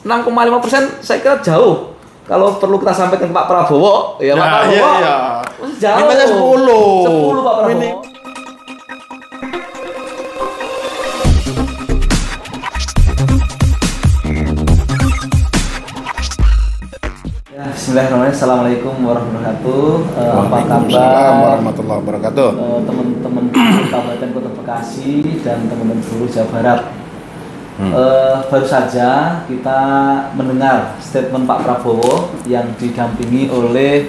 6,5% saya kira jauh. Kalau perlu kita sampaikan ke Pak Prabowo, ya Pak Prabowo, jauh. Mintanya 10. 10 Pak Prabowo. Bismillahirrahmanirrahim. Assalamualaikum warahmatullahi wabarakatuh. Apa kabar warahmatullahi wabarakatuh. Teman-teman Kabupaten Kota Bekasi dan teman-teman seluruh Jawa Barat. Baru saja kita mendengar statement Pak Prabowo yang didampingi oleh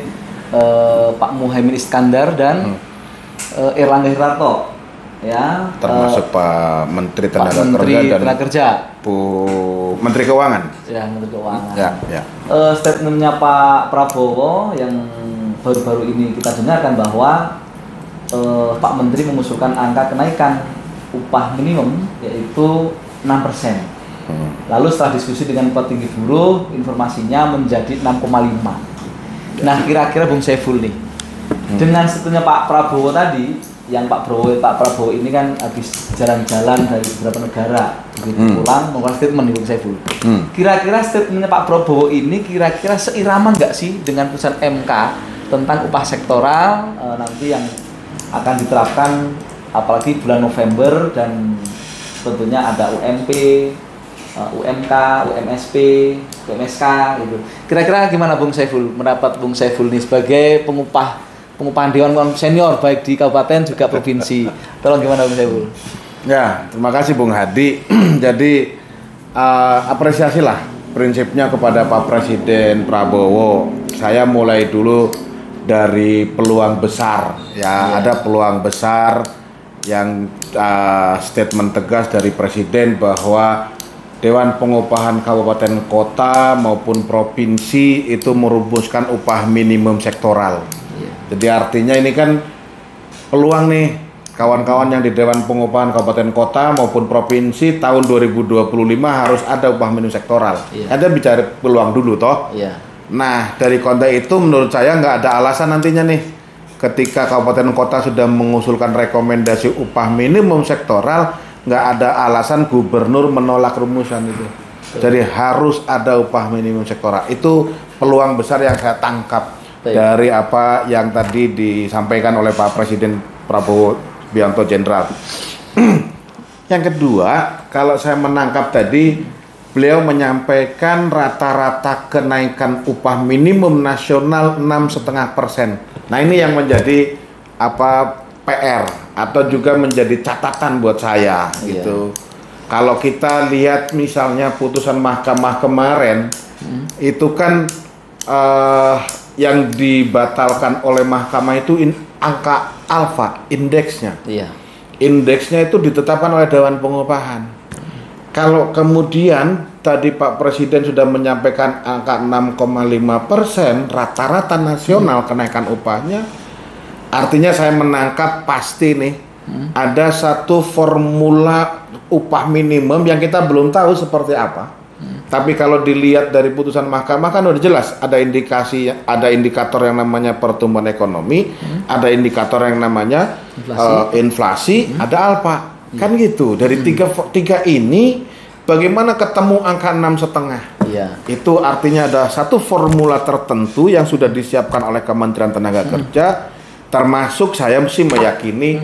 Pak Muhaimin Iskandar dan Erlangga Hartarto, ya, termasuk Pak Menteri Tenaga Kerja dan Bu Menteri Keuangan. Ya, Menteri Keuangan. Ya. Statementnya Pak Prabowo yang baru-baru ini kita dengarkan bahwa Pak Menteri mengusulkan angka kenaikan upah minimum yaitu 6%. Lalu setelah diskusi dengan petinggi buruh, informasinya menjadi 6,5. Nah, kira-kira Bung Saiful nih, dengan setunya Pak Prabowo tadi, yang Pak Prabowo ini kan habis jalan-jalan dari beberapa negara, begitu pulang mengeluarkan statement Bung Saiful. Kira-kira statementnya Pak Prabowo ini kira-kira seirama nggak sih dengan putusan MK tentang upah sektoral nanti yang akan diterapkan apalagi bulan November, dan tentunya ada UMP, UMK, UMSP, UMSK gitu. Kira-kira gimana Bung Saiful, mendapat Bung Saiful ini sebagai pengupahan Dewan Senior baik di kabupaten juga provinsi. Tolong gimana Bung Saiful? Ya, terima kasih Bung Hadi. Jadi apresiasilah prinsipnya kepada Pak Presiden Prabowo. Saya mulai dulu dari peluang besar, ya. Ada peluang besar yang statement tegas dari Presiden bahwa Dewan Pengupahan Kabupaten Kota maupun provinsi itu merumuskan upah minimum sektoral. Jadi artinya ini kan peluang nih kawan-kawan yang di Dewan Pengupahan Kabupaten Kota maupun provinsi tahun 2025 harus ada upah minimum sektoral. Ada bicara peluang dulu toh. Nah, dari konteks itu menurut saya nggak ada alasan nantinya nih ketika kabupaten kota sudah mengusulkan rekomendasi upah minimum sektoral, nggak ada alasan gubernur menolak rumusan itu. Jadi harus ada upah minimum sektoral. Itu peluang besar yang saya tangkap dari apa yang tadi disampaikan oleh Pak Presiden Prabowo Subianto Jenderal. Yang kedua, kalau saya menangkap tadi, beliau menyampaikan rata-rata kenaikan upah minimum nasional 6,5%. Nah, ini yang menjadi PR atau juga menjadi catatan buat saya gitu. Kalau kita lihat misalnya putusan mahkamah kemarin, itu kan yang dibatalkan oleh mahkamah itu angka alfa, indeksnya. Indeksnya itu ditetapkan oleh Dewan Pengupahan. Kalau kemudian tadi Pak Presiden sudah menyampaikan angka 6,5% rata-rata nasional kenaikan upahnya, artinya saya menangkap pasti nih ada satu formula upah minimum yang kita belum tahu seperti apa. Tapi kalau dilihat dari putusan mahkamah kan udah jelas ada indikator yang namanya pertumbuhan ekonomi, ada indikator yang namanya inflasi, ada alfa. Kan gitu, dari tiga ini bagaimana ketemu angka 6,5? Itu artinya ada satu formula tertentu yang sudah disiapkan oleh Kementerian Tenaga Kerja, termasuk saya mesti meyakini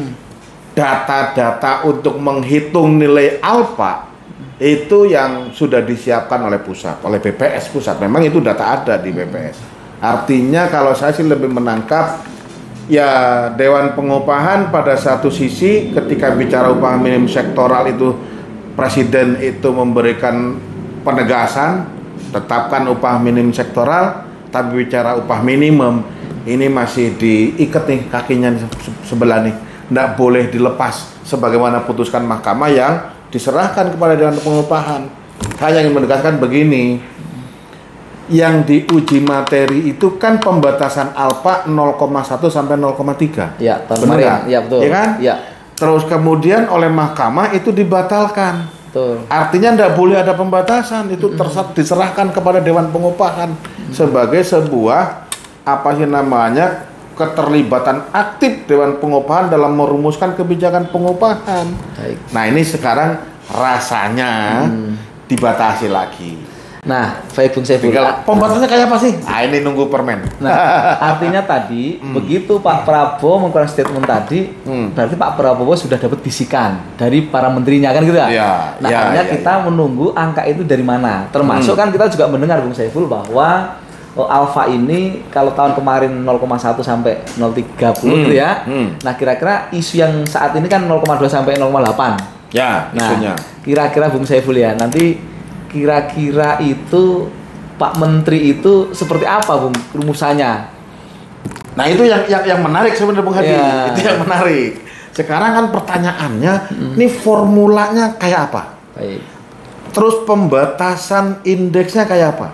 data-data untuk menghitung nilai alfa itu yang sudah disiapkan oleh pusat, oleh BPS pusat. Memang itu data ada di BPS. Artinya kalau saya sih lebih menangkap, ya Dewan Pengupahan pada satu sisi ketika bicara upah minimum sektoral itu Presiden itu memberikan penegasan tetapkan upah minimum sektoral, tapi bicara upah minimum ini masih diikat nih kakinya sebelah nih, tidak boleh dilepas sebagaimana putuskan mahkamah yang diserahkan kepada Dewan Pengupahan. Saya ingin menegaskan begini, yang diuji materi itu kan pembatasan alfa 0,1 sampai 0,3. Benar ya? Betul. Ya kan? Terus kemudian oleh mahkamah itu dibatalkan. Betul. Artinya tidak boleh ada pembatasan, itu diserahkan kepada Dewan Pengupahan sebagai sebuah keterlibatan aktif Dewan Pengupahan dalam merumuskan kebijakan pengupahan. Nah, ini sekarang rasanya dibatasi lagi. Nah, baik Bung Saiful. Pembatasnya kayak apa sih? Ah, ini nunggu permen. Nah, artinya tadi begitu Pak Prabowo mengeluarkan statement tadi, berarti Pak Prabowo sudah dapat bisikan dari para menterinya kan gitu ya. Nah, artinya kita menunggu angka itu dari mana. Termasuk kan kita juga mendengar Bung Saiful bahwa alfa ini kalau tahun kemarin 0,1 sampai 0,30 gitu ya. Nah, kira-kira isu yang saat ini kan 0,2 sampai 0,8. Ya, isunya. Nah, kira-kira Bung Saiful ya, nanti kira-kira itu Pak Menteri itu seperti apa Bung rumusannya? Nah, itu yang menarik sebenarnya Bung Hadi. Ya. Itu yang menarik. Sekarang kan pertanyaannya, ini formulanya kayak apa? Baik. Terus pembatasan indeksnya kayak apa?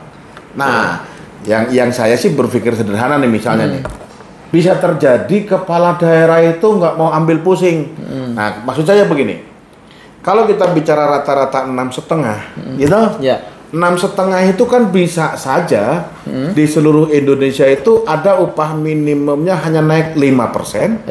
Nah, yang saya sih berpikir sederhana nih misalnya nih. Bisa terjadi kepala daerah itu nggak mau ambil pusing. Nah, maksud saya begini. Kalau kita bicara rata-rata 6,5, gitu, 6,5 itu kan bisa saja di seluruh Indonesia itu ada upah minimumnya hanya naik 5%,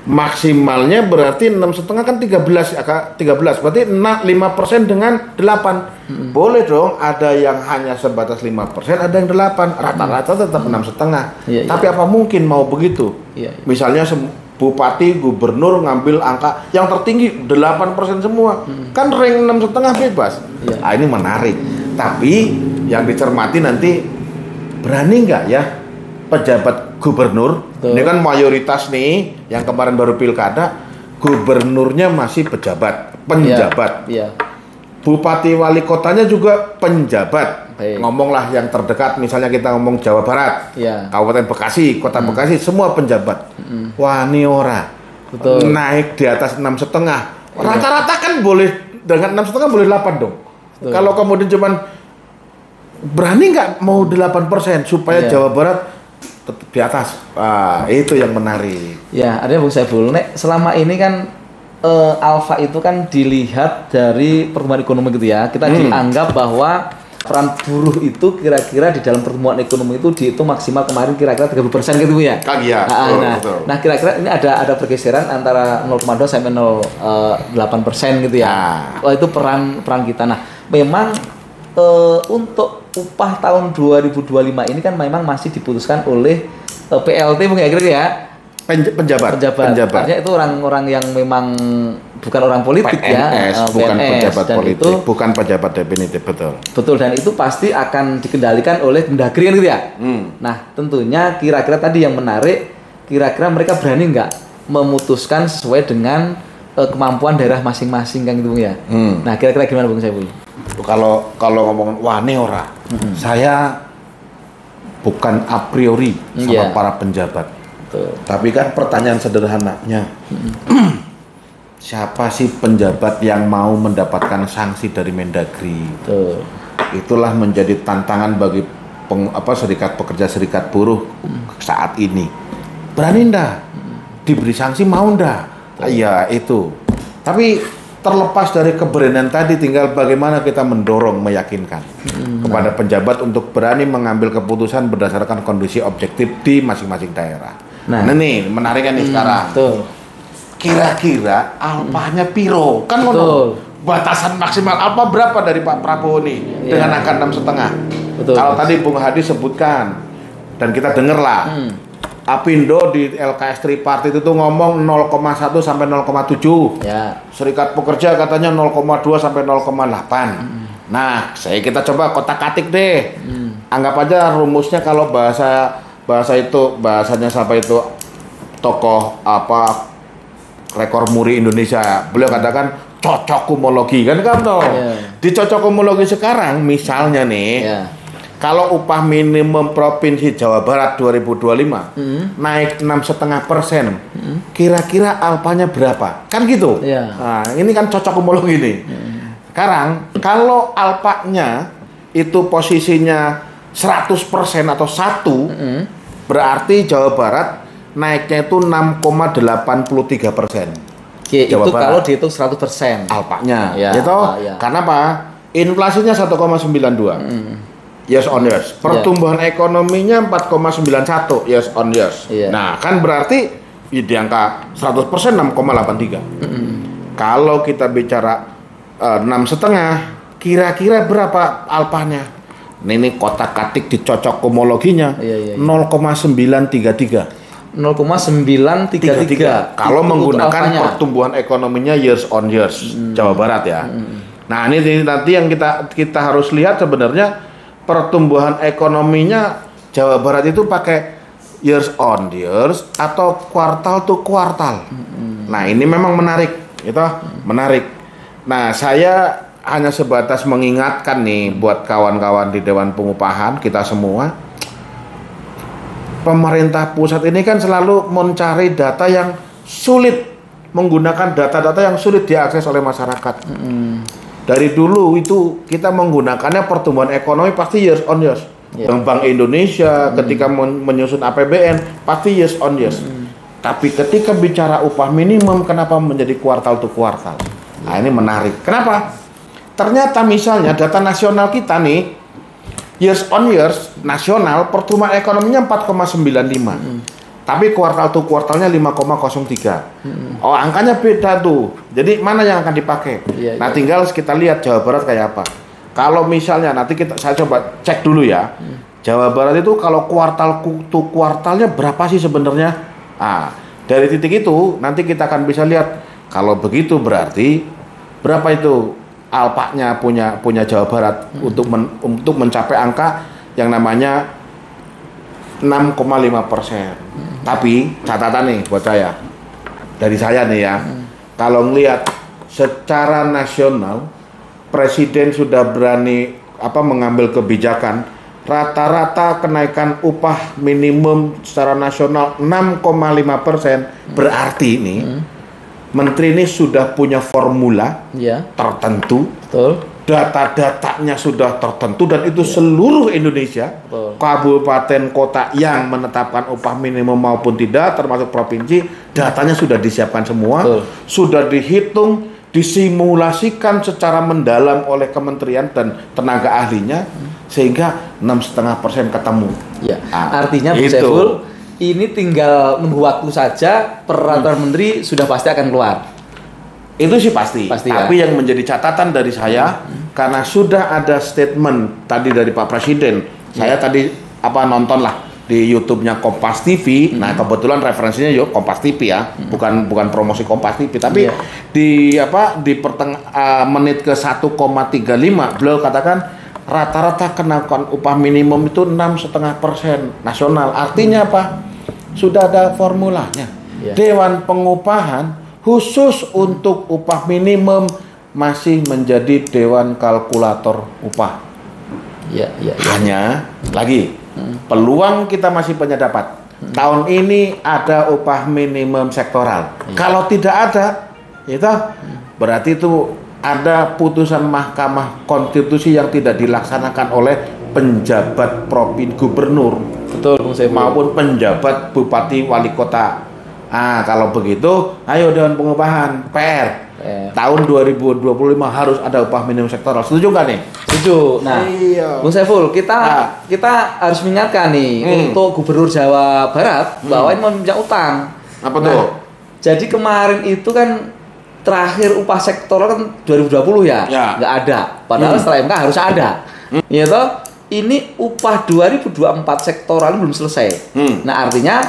maksimalnya berarti 6,5 kan 13, berarti 5% dengan 8. Boleh dong, ada yang hanya sebatas 5%, ada yang 8, rata-rata tetap 6,5. Tapi apa mungkin mau begitu? Misalnya bupati, gubernur ngambil angka yang tertinggi 8% semua, kan rank 6,5 bebas. Nah, ini menarik. Tapi yang dicermati nanti berani nggak ya pejabat gubernur? Ini kan mayoritas nih yang kemarin baru pilkada, gubernurnya masih penjabat. Bupati wali kotanya juga penjabat. Ngomonglah yang terdekat, misalnya kita ngomong Jawa Barat, Kabupaten Bekasi, Kota Bekasi, semua penjabat. Wah, ini naik di atas 6,5. Rata-rata kan boleh dengan 6,5 boleh 8 dong. Kalau kemudian cuman berani nggak mau 8% supaya Jawa Barat tetap di atas. Itu yang menarik. Ya, artinya Bung Saiful, selama ini kan alfa itu kan dilihat dari pertumbuhan ekonomi gitu ya. Kita dianggap bahwa peran buruh itu kira-kira di dalam pertumbuhan ekonomi itu dihitung maksimal kemarin kira-kira 30% gitu ya. Nah, kira-kira ini ada pergeseran antara 0,2 sampai 0,8% gitu ya. Itu peran kita. Nah, memang untuk upah tahun 2025 ini kan memang masih diputuskan oleh PLT Bung ya kira-kira ya. Penjabat. Artinya itu orang-orang yang memang bukan orang politik PNS, bukan pejabat politik, bukan pejabat definitif, betul. Dan itu pasti akan dikendalikan oleh Mendagri gitu ya. Nah, tentunya kira-kira tadi yang menarik, kira-kira mereka berani nggak memutuskan sesuai dengan kemampuan daerah masing-masing kan gitu ya. Nah, kira-kira gimana Bung Saiful? Kalau ngomong wah ini ora, saya bukan a priori sama para penjabat. Tapi kan pertanyaan sederhananya, siapa sih penjabat yang mau mendapatkan sanksi dari Mendagri? Itulah menjadi tantangan bagi serikat pekerja, serikat buruh saat ini. Berani ndak? Diberi sanksi mau ndak? Iya itu. Tapi terlepas dari keberanian tadi, tinggal bagaimana kita mendorong, meyakinkan kepada penjabat untuk berani mengambil keputusan berdasarkan kondisi objektif di masing-masing daerah. Nah nih menariknya nih sekarang. Kira-kira alpanya piro? Kan batasan maksimal alpa berapa dari Pak Prabowo nih dengan angka 6,5? Kalau tadi Bung Hadi sebutkan dan kita dengar lah, Apindo di LKS Tripartit itu ngomong 0,1 sampai 0,7. Serikat Pekerja katanya 0,2 sampai 0,8. Nah, kita coba kotak-katik deh. Anggap aja rumusnya kalau bahasanya siapa itu tokoh rekor muri Indonesia, beliau katakan cocokumologi kan di cocokumologi sekarang misalnya nih kalau upah minimum provinsi Jawa Barat 2025 naik 6,5%, kira-kira alpanya berapa kan gitu. Nah, ini kan cocokumologi nih. Sekarang kalau alpanya itu posisinya 100% atau 1, berarti Jawa Barat naiknya itu 6,83%. Itu kalau dihitung 100% alpanya, karena apa? Inflasinya 1,92, years on years. Pertumbuhan ekonominya 4,91 years on years. Nah, kan berarti di angka 100% 6,83. Kalau kita bicara 6,5, kira-kira berapa alpanya? Ini kotak-katik dicocok homologinya 0,933. 0,933. Kalau Itu menggunakan alfanya. pertumbuhan ekonominya years on years Jawa Barat ya. Nah ini nanti yang kita harus lihat sebenarnya pertumbuhan ekonominya Jawa Barat itu pakai years on years atau kuartal to kuartal. Nah ini memang menarik, itu menarik. Nah saya hanya sebatas mengingatkan nih buat kawan-kawan di Dewan Pengupahan kita semua. Pemerintah pusat ini kan selalu mencari data yang sulit, menggunakan data-data yang sulit diakses oleh masyarakat. Dari dulu itu kita menggunakannya pertumbuhan ekonomi pasti years on years. Bank Indonesia ketika menyusun APBN pasti years on years. Tapi ketika bicara upah minimum kenapa menjadi kuartal to kuartal? Nah ini menarik. Kenapa? Ternyata misalnya data nasional kita nih years on years nasional pertumbuhan ekonominya 4,95. Tapi kuartal to kuartalnya 5,03. Oh, angkanya beda tuh. Jadi mana yang akan dipakai? Nah, tinggal kita lihat Jawa Barat kayak apa. Kalau misalnya nanti saya coba cek dulu ya. Jawa Barat itu kalau kuartal to kuartalnya berapa sih sebenarnya? Ah, dari titik itu nanti kita akan bisa lihat. Kalau begitu berarti berapa itu alpanya punya Jawa Barat untuk mencapai angka yang namanya 6,5%. Tapi catatan nih buat saya, dari saya nih ya, kalau ngelihat secara nasional Presiden sudah berani mengambil kebijakan rata-rata kenaikan upah minimum secara nasional 6,5%, berarti ini Menteri ini sudah punya formula tertentu, data-datanya sudah tertentu dan itu seluruh Indonesia, kabupaten kota yang menetapkan upah minimum maupun tidak, termasuk provinsi, datanya sudah disiapkan semua, sudah dihitung, disimulasikan secara mendalam oleh kementerian dan tenaga ahlinya, sehingga 6,5% ketemu. Artinya Bu Saiful, ini tinggal nunggu waktu saja, peraturan menteri sudah pasti akan keluar. Itu sih pasti tapi yang menjadi catatan dari saya karena sudah ada statement tadi dari Pak Presiden. Saya tadi nonton lah di YouTube-nya Kompas TV. Nah, kebetulan referensinya Kompas TV ya, bukan promosi Kompas TV, tapi di menit ke 1,35 beliau katakan rata-rata kenaikan upah minimum itu 6,5% nasional. Artinya apa? Sudah ada formulanya. Dewan Pengupahan khusus untuk upah minimum masih menjadi dewan kalkulator upah. Hanya lagi peluang kita masih penyadapan. Tahun ini ada upah minimum sektoral. Kalau tidak ada, itu berarti itu ada putusan Mahkamah Konstitusi yang tidak dilaksanakan oleh penjabat provinsi gubernur, maupun penjabat bupati wali kota. Kalau begitu, ayo Dewan Pengupahan PR tahun 2025 harus ada upah minimum sektoral. Setuju nggak nih? Setuju. Nah, Bung Saiful, kita harus mengingatkan nih untuk Gubernur Jawa Barat bahwa ini meminjam utang. Apa tuh? Jadi kemarin itu kan terakhir upah sektoral kan 2020 ya, nggak ada. Padahal setelah MK harus ada. Gitu. Ini upah 2024 sektoral belum selesai. Nah, artinya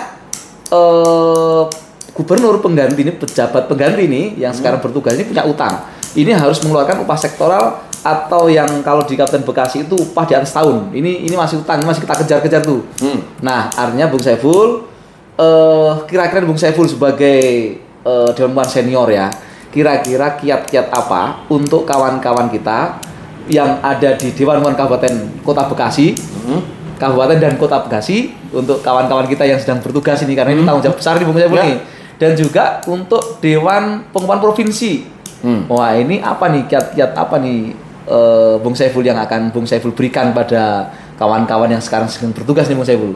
gubernur pengganti ini, pejabat pengganti ini yang sekarang bertugas ini punya utang. Ini harus mengeluarkan upah sektoral atau yang kalau di Kabupaten Bekasi itu upah di atas tahun. Ini masih utang, ini masih kita kejar-kejar tuh. Nah, artinya Bung Saiful, kira-kira Bung Saiful sebagai Dewan Pengupahan senior ya, kira-kira kiat-kiat apa untuk kawan-kawan kita yang ada di Dewan Pengupahan Kabupaten Kota Bekasi, Kabupaten dan Kota Bekasi, untuk kawan-kawan kita yang sedang bertugas ini, karena ini tanggung jawab besar nih Bung Saiful nih. Dan juga untuk Dewan Pengupahan Provinsi. Wah, ini apa nih kiat-kiat apa nih Bung Saiful yang akan Bung Saiful berikan pada kawan-kawan yang sekarang sedang bertugas nih Bung Saiful?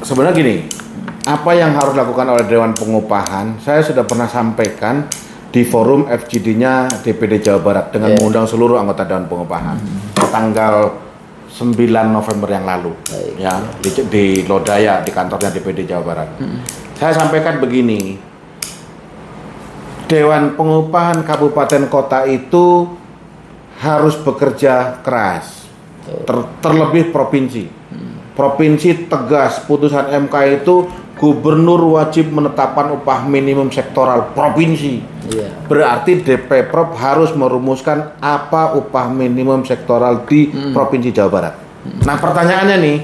Sebenarnya gini, apa yang harus dilakukan oleh Dewan Pengupahan, saya sudah pernah sampaikan di forum FGD-nya DPD Jawa Barat dengan mengundang seluruh anggota Dewan Pengupahan tanggal 9 November yang lalu, ya di Lodaya, di kantornya DPD Jawa Barat. Saya sampaikan begini, Dewan Pengupahan Kabupaten Kota itu harus bekerja keras terlebih provinsi. Provinsi tegas putusan MK itu gubernur wajib menetapkan upah minimum sektoral provinsi. Iya. Berarti DPProv harus merumuskan apa upah minimum sektoral di Provinsi Jawa Barat. Nah, pertanyaannya nih,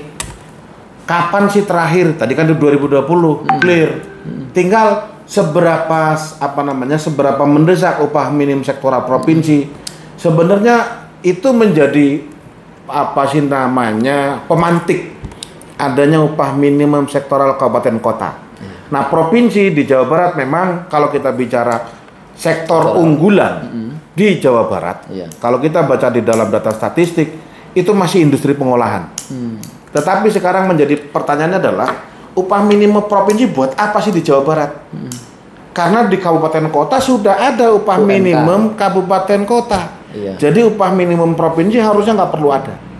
kapan sih terakhir? Tadi kan di 2020 clear. Tinggal seberapa mendesak upah minimum sektoral provinsi. Sebenarnya itu menjadi apa sih namanya pemantik adanya upah minimum sektoral kabupaten kota. Nah, provinsi di Jawa Barat memang kalau kita bicara sektor unggulan di Jawa Barat, kalau kita baca di dalam data statistik itu masih industri pengolahan. Tetapi sekarang menjadi pertanyaannya adalah upah minimum provinsi buat apa sih di Jawa Barat? Karena di kabupaten kota sudah ada upah minimum kabupaten kota. Jadi upah minimum provinsi harusnya nggak perlu ada.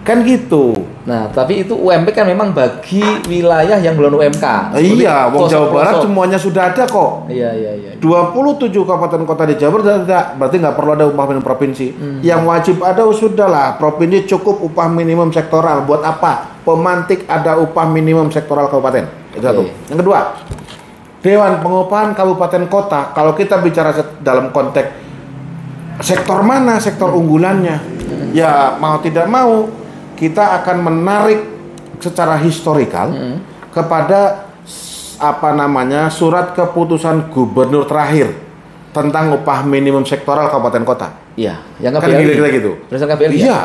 Kan gitu. Nah, tapi itu UMP kan memang bagi wilayah yang belum UMK. Iya, wong Jawa Barat semuanya sudah ada kok. Iya. 27 kabupaten kota di Jawa Barat ada, berarti nggak perlu ada upah minimum provinsi. Yang wajib ada sudahlah, provinsi cukup upah minimum sektoral. Buat apa? Pemantik ada upah minimum sektoral kabupaten. Itu satu. Yang kedua, Dewan Pengupahan Kabupaten Kota. Kalau kita bicara dalam konteks sektor mana sektor unggulannya, ya mau tidak mau kita akan menarik secara historikal kepada surat keputusan gubernur terakhir tentang upah minimum sektoral kabupaten kota. Iya, yang kan kira-kira gitu. Berdasarkan KPLI. Iya,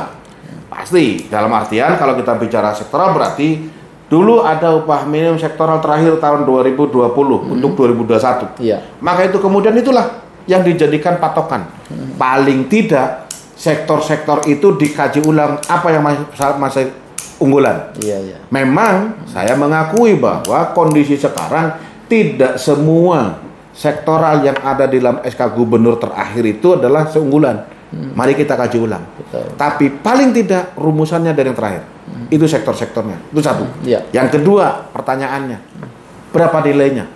pasti. Dalam artian kalau kita bicara sektoral berarti dulu ada upah minimum sektoral terakhir tahun 2020 untuk 2021. Iya. Maka itu kemudian itulah yang dijadikan patokan. Paling tidak sektor-sektor itu dikaji ulang apa yang masih unggulan. Iya. Memang saya mengakui bahwa kondisi sekarang tidak semua sektoral yang ada di dalam SK Gubernur terakhir itu adalah seunggulan. Mari kita kaji ulang. Betul. Tapi paling tidak rumusannya dari yang terakhir. Itu sektor-sektornya. Itu satu. Iya. Yang kedua, pertanyaannya. Berapa nilainya?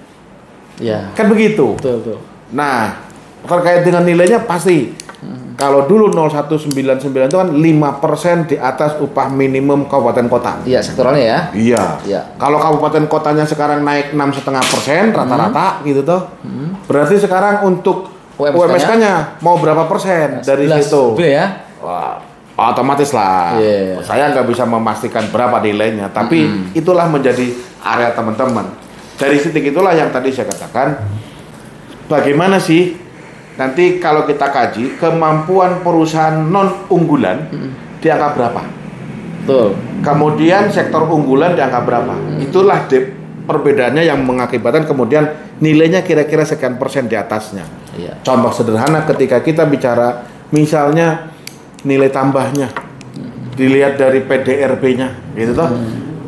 Iya. Kan begitu. Betul. Nah, terkait dengan nilainya pasti kalau dulu 0199 itu kan 5% di atas upah minimum kabupaten kota. Iya, sektoralnya ya. Iya. Kalau kabupaten kotanya sekarang naik 6,5% rata-rata gitu toh. Berarti sekarang untuk UMSK-nya mau berapa persen dari situ? Ya. Wah, otomatis lah. Saya nggak bisa memastikan berapa nilainya, tapi itulah menjadi area teman-teman. Dari titik itulah yang tadi saya katakan, bagaimana sih nanti kalau kita kaji kemampuan perusahaan non unggulan di angka berapa? Betul. Kemudian sektor unggulan di angka berapa? Itulah perbedaannya yang mengakibatkan kemudian nilainya kira-kira sekian persen di atasnya. Iya. Contoh sederhana ketika kita bicara misalnya nilai tambahnya dilihat dari PDRB-nya, gitu toh.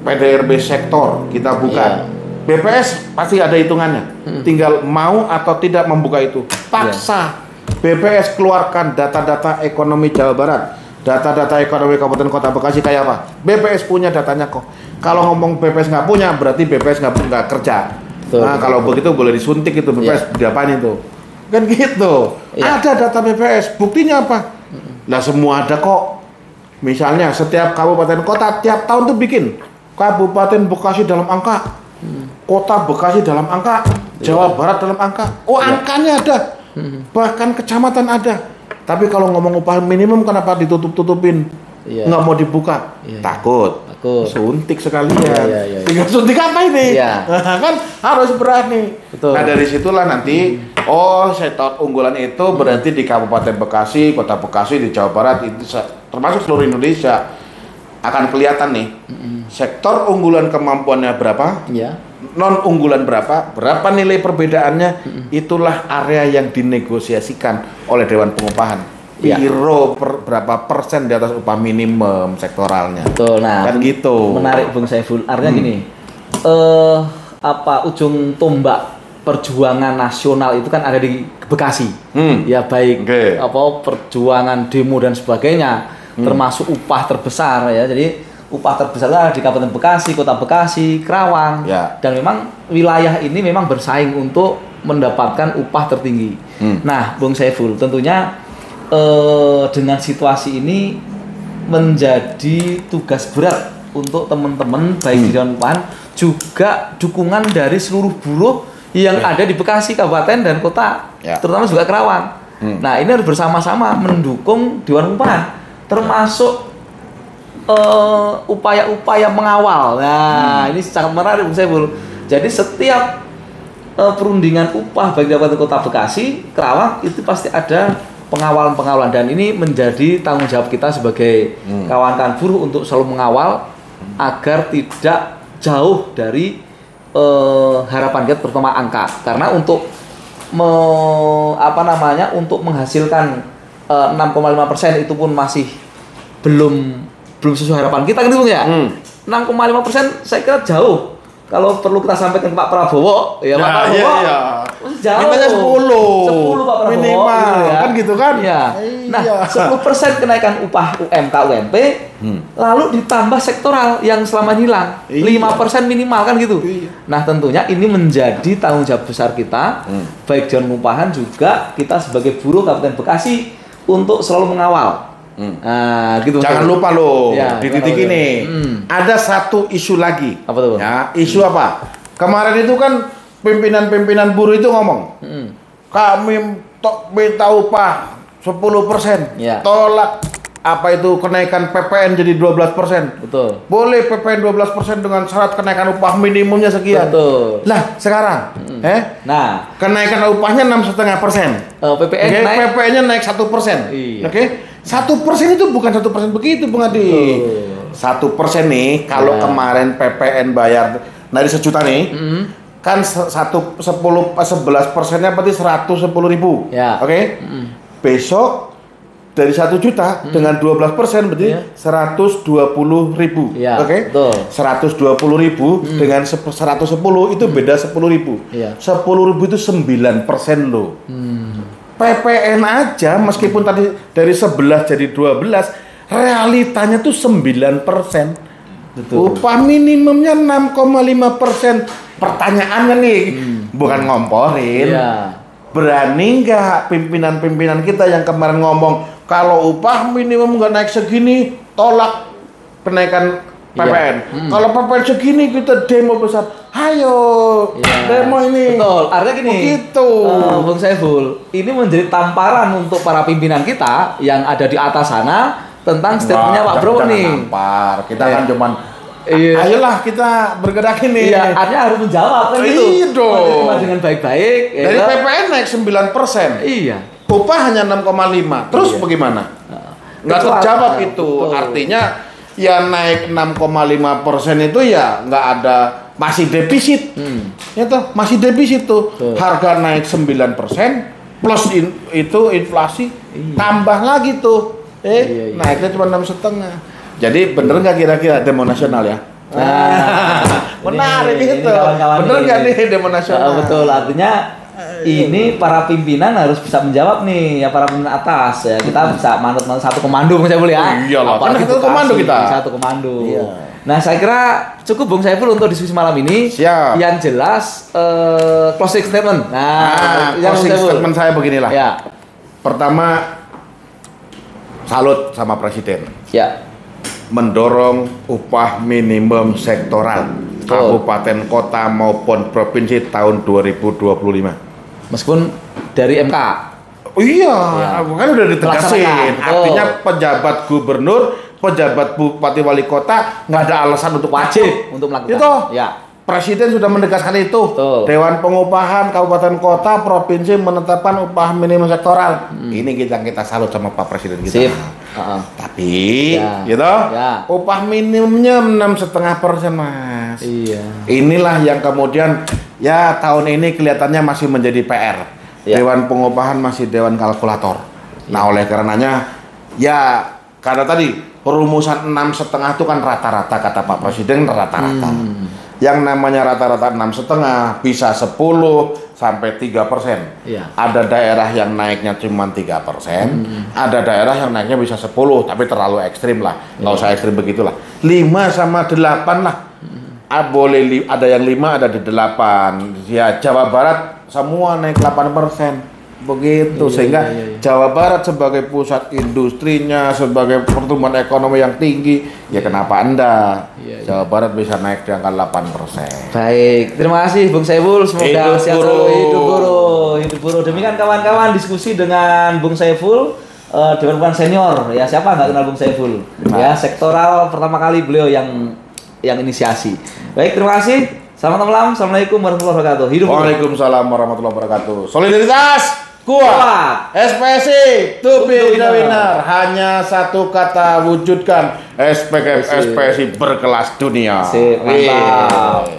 PDRB sektor kita buka. BPS pasti ada hitungannya. Tinggal mau atau tidak membuka itu. Paksa BPS keluarkan data-data ekonomi Jawa Barat, data-data ekonomi Kabupaten Kota Bekasi kayak apa. BPS punya datanya kok. Kalau ngomong BPS nggak punya, berarti BPS nggak kerja. Nah, kalau begitu boleh disuntik itu BPS diapain itu? Kan gitu. Ada data BPS. Buktinya apa? Nah, semua ada kok. Misalnya setiap kabupaten kota tiap tahun tuh bikin Kabupaten Bekasi dalam angka. Kota Bekasi dalam angka, Jawa Barat dalam angka. Angkanya ada. Bahkan kecamatan ada. Tapi kalau ngomong upah minimum kenapa ditutup-tutupin? Nggak mau dibuka. Takut. Suntik sekalian. Tinggal suntik apa ini? Kan harus berani. Betul. Nah, dari situlah nanti sektor unggulan itu berarti di Kabupaten Bekasi, Kota Bekasi, di Jawa Barat itu termasuk seluruh Indonesia akan kelihatan nih. Sektor unggulan kemampuannya berapa? Non unggulan berapa nilai perbedaannya, itulah area yang dinegosiasikan oleh Dewan Pengupahan. Piro berapa persen di atas upah minimum sektoralnya. Betul. Nah, kan gitu. Menarik Bung Saiful. Artinya gini, ujung tombak perjuangan nasional itu kan ada di Bekasi. Ya baik perjuangan demo dan sebagainya, termasuk upah terbesar ya. Jadi upah terbesar ada di Kabupaten Bekasi, Kota Bekasi, Kerawang, dan memang wilayah ini memang bersaing untuk mendapatkan upah tertinggi. Nah, Bung Saiful, tentunya dengan situasi ini menjadi tugas berat untuk teman-teman baik di Dewan Pengupahan juga dukungan dari seluruh buruh yang ada di Bekasi Kabupaten dan Kota, terutama juga Kerawang. Nah, ini harus bersama-sama mendukung Dewan Pengupahan, termasuk upaya-upaya mengawal. Nah, ini sangat menarik Bung Saiful. Jadi setiap perundingan upah baik di Kabupaten Kota Bekasi, Kerawang itu pasti ada pengawalan-pengawalan, dan ini menjadi tanggung jawab kita sebagai kawan-kawan buruh untuk selalu mengawal agar tidak jauh dari harapan kita terutama angka. Karena untuk untuk menghasilkan 6,5% itu pun masih belum sesuai harapan kita kan, Bung ya. 6,5% saya kira jauh. Kalau perlu kita sampaikan ke Pak Prabowo, ya Pak Prabowo, jauh. Mintanya 10 Pak Prabowo, minimal, gitu ya. kan gitu kan? Ya. Nah, 10% kenaikan upah UMK UMP, lalu ditambah sektoral yang selama ini hilang, 5% minimal kan gitu. Nah, tentunya ini menjadi tanggung jawab besar kita, baik Dewan Pengupahan juga kita sebagai buruh Kabupaten Bekasi untuk selalu mengawal. Nah, gitu. Jangan lupa loh, ya, di titik ini ada satu isu lagi. Apa tuh? Ya, isu apa? Kemarin itu kan pimpinan-pimpinan buruh itu ngomong, kami minta upah 10%, tolak apa itu kenaikan PPN jadi 12%. Betul. Boleh PPN 12% dengan syarat kenaikan upah minimumnya sekian. Betul. Lah sekarang, nah, kenaikan upahnya 6,5%. PPN naik. PPN-nya naik 1%. Iya. Oke, 1% itu bukan 1% begitu, Bung Adi. 1% nih, kalau kemarin PPN bayar dari 1 juta nih, kan 11%-nya berarti 110.000. Ya. Oke, besok dari 1 juta dengan 12% berarti 120.000. Ya, Oke, betul. 120.000 dengan 110 itu beda 10.000. 10.000 itu 9% loh. PPN aja meskipun tadi dari 11 jadi 12, realitanya tuh 9%. Betul. Upah minimumnya 6,5%. Pertanyaannya nih, bukan ngomporin. Berani nggak pimpinan-pimpinan kita yang kemarin ngomong kalau upah minimum nggak naik segini, tolak kenaikan PPN. Kalau PPN segini kita demo besar. Ayo, demo ini. Betul. Artinya gini. Begitu. Bung Saiful, ini menjadi tamparan untuk para pimpinan kita yang ada di atas sana tentang statementnya Pak Bro nih. Tampar. Kita kan cuman ayolah kita bergerak ini. Iya, artinya harus menjawab kan gitu. Iya dong. Dengan baik-baik. Dari PPN naik 9%. Iya. Upah hanya 6,5. Terus bagaimana? Nggak terjawab itu. Betul. Artinya ya naik 6,5% itu ya nggak ada, masih defisit. Ya toh, masih defisit tuh. Harga naik 9% plus itu inflasi tambah lagi tuh. Naiknya cuma 6,5. Jadi bener nggak kira-kira demo nasional ya? Menarik itu. Bener nggak nih demo nasional? Betul, artinya ini para pimpinan harus bisa menjawab nih, ya para pimpinan atas ya. Kita bisa manut satu komando, Bung Saiful ya. Iyalah, kan satu komando kita. Satu komando. Nah, saya kira cukup Bung Saiful untuk diskusi malam ini. Siap. Yang jelas closing statement. Nah, closing statement saya beginilah. Ya. Pertama, salut sama Presiden. Ya. Mendorong upah minimum sektoral kabupaten kota maupun provinsi tahun 2025. Meskipun dari MK. Oh iya, kan udah ditegasin. Artinya pejabat gubernur, pejabat bupati wali kota nggak ada alasan untuk wajib untuk melakukan. Itu. Ya. Presiden sudah menegaskan itu. Dewan Pengupahan kabupaten kota provinsi menetapkan upah minimum sektoral. Ini kita salut sama Pak Presiden kita. Sip. Tapi, gitu, upah minimumnya 6,5%, Mas. Iya. Inilah yang kemudian ya tahun ini kelihatannya masih menjadi PR. Dewan Pengupahan masih dewan kalkulator. Nah, oleh karenanya ya karena tadi perumusan 6,5 itu kan rata-rata kata Pak Presiden rata-rata. Yang namanya rata-rata 6,5 bisa 10 sampai 3%. Ada daerah yang naiknya cuma 3%, ada daerah yang naiknya bisa 10, tapi terlalu ekstrim lah. Nggak usah ekstrim begitulah. 5 sama 8 lah. Boleh ada yang 5, ada di 8. Ya Jawa Barat semua naik 8%. begitu. Iya, Sehingga iya, iya. Jawa Barat sebagai pusat industrinya, sebagai pertumbuhan ekonomi yang tinggi, ya kenapa Anda Iya, iya. Jawa Barat bisa naik di angka 8%? Baik, terima kasih Bung Saiful. Semoga Hidup sehat buruh. selalu, hidup buruh, hidup buruh. Demikian kawan-kawan diskusi dengan Bung Saiful, Dewan Pembinaan Senior. Ya siapa nggak kenal Bung Saiful? Ya sektoral pertama kali beliau yang inisiasi. Baik, terima kasih. Selamat malam. Assalamualaikum warahmatullahi wabarakatuh. Hidup buruh. Waalaikumsalam warahmatullahi wabarakatuh. Solidaritas kuat. Kuat. SPSI to be the winner. Hanya satu kata wujudkan SPSI berkelas dunia. Sip, mantap.